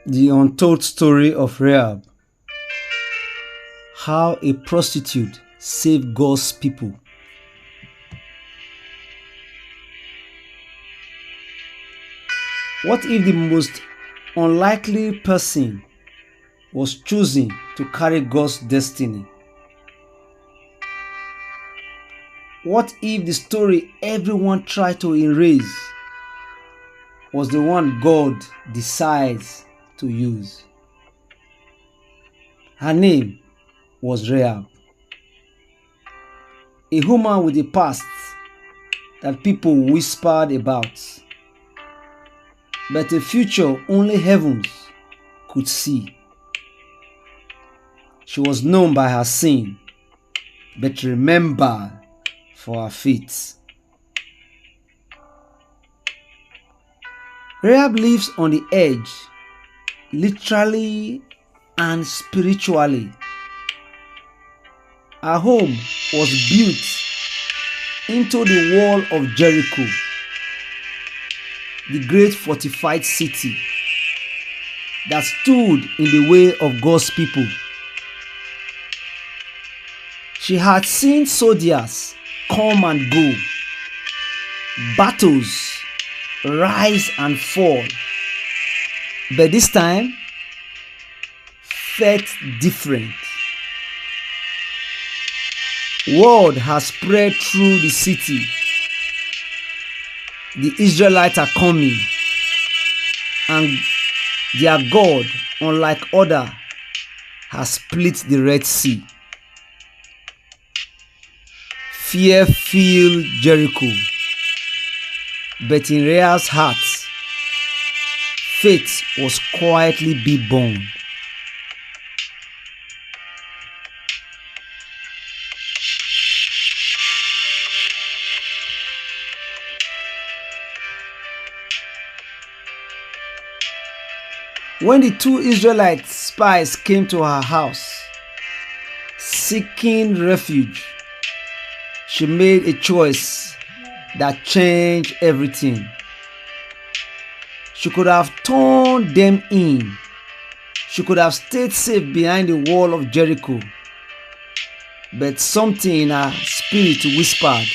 The untold story of Rahab. How a prostitute saved God's people. What if the most unlikely person was chosen to carry God's destiny? What if the story everyone tried to erase was the one God decides to use? Her name was Rahab, a woman with a past that people whispered about, but a future only heavens could see. She was known by her sin, but remembered for her faith. Rahab lives on the edge, literally and spiritually. Her home was built into the wall of Jericho, the great fortified city that stood in the way of God's people. She had seen soldiers come and go, battles rise and fall, but this time felt different. Word has spread through the city. The Israelites are coming, and their God, unlike others, has split the Red Sea. Fear filled Jericho, but in Rahab's heart, faith was quietly being born. When the two Israelite spies came to her house, seeking refuge, she made a choice that changed everything. She could have turned them in. She could have stayed safe behind the wall of Jericho. But something in her spirit whispered,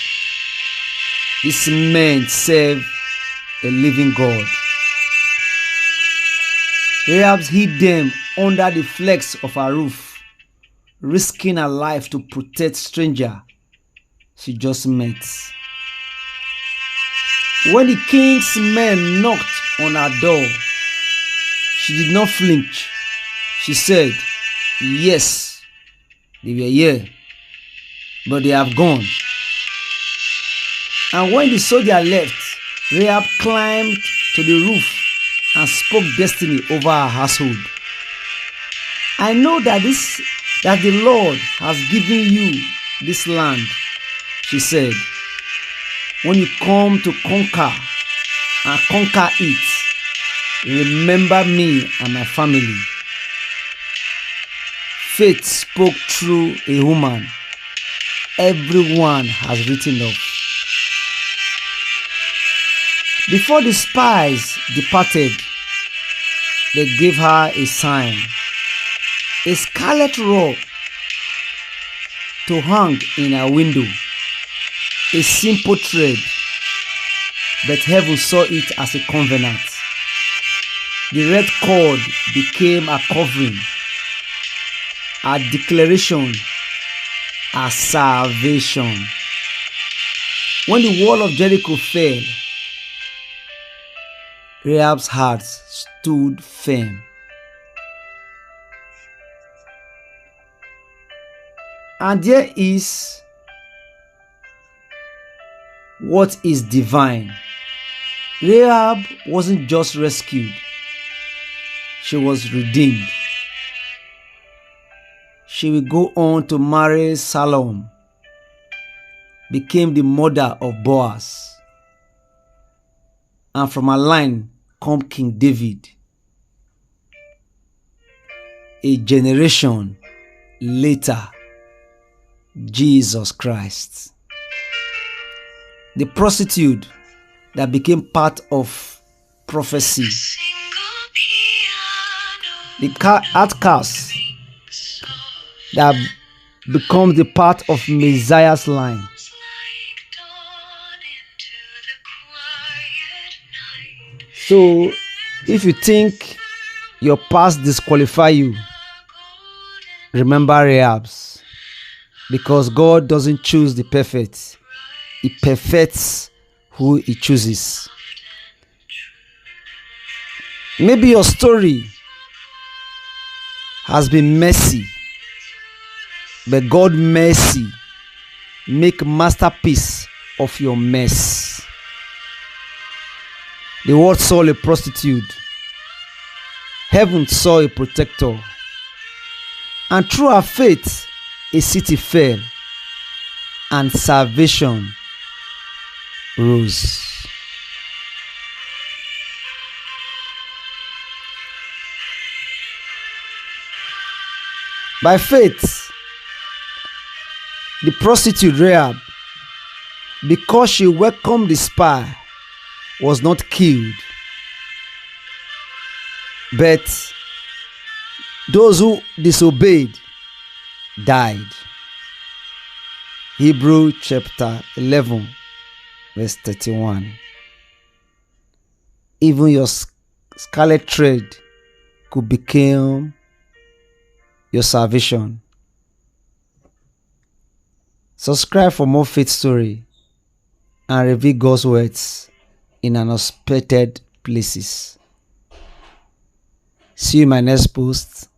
"These men serve a living God." Rahab hid them under the flex of her roof, risking her life to protect stranger she just met. When the king's men knocked on her door, she did not flinch. She said, "Yes, they were here, but they have gone." And when the soldier left, Rahab climbed to the roof and spoke destiny over her household. "I know that the Lord has given you this land," she said. "When you come to conquer and conquer it, remember me and my family." Faith spoke through a woman everyone has written of. Before the spies departed, they gave her a sign, a scarlet robe to hang in her window, a simple thread, but heaven saw it as a covenant. The red cord became a covering, a declaration, a salvation. When the wall of Jericho fell, Rahab's heart stood firm. And there is what is divine. Rahab wasn't just rescued, she was redeemed. She will go on to marry Salome, became the mother of Boaz, and from her line come King David. A generation later, Jesus Christ. The prostitute that became part of prophecy. the outcast that becomes the part of Messiah's line. So, if you think your past disqualify you, remember Rahab's, because God doesn't choose the perfect. He perfects who He chooses. Maybe your story has been messy, but God's mercy make masterpiece of your mess. The world saw a prostitute. Heaven saw a protector. And through her faith, a city fell, and salvation rose. By faith, the prostitute Rahab, because she welcomed the spy, was not killed, but those who disobeyed died. Hebrews chapter 11 verse 31. Even your scarlet thread could become your salvation. Subscribe for more faith story and reveal God's words in unexpected places. See you in my next post.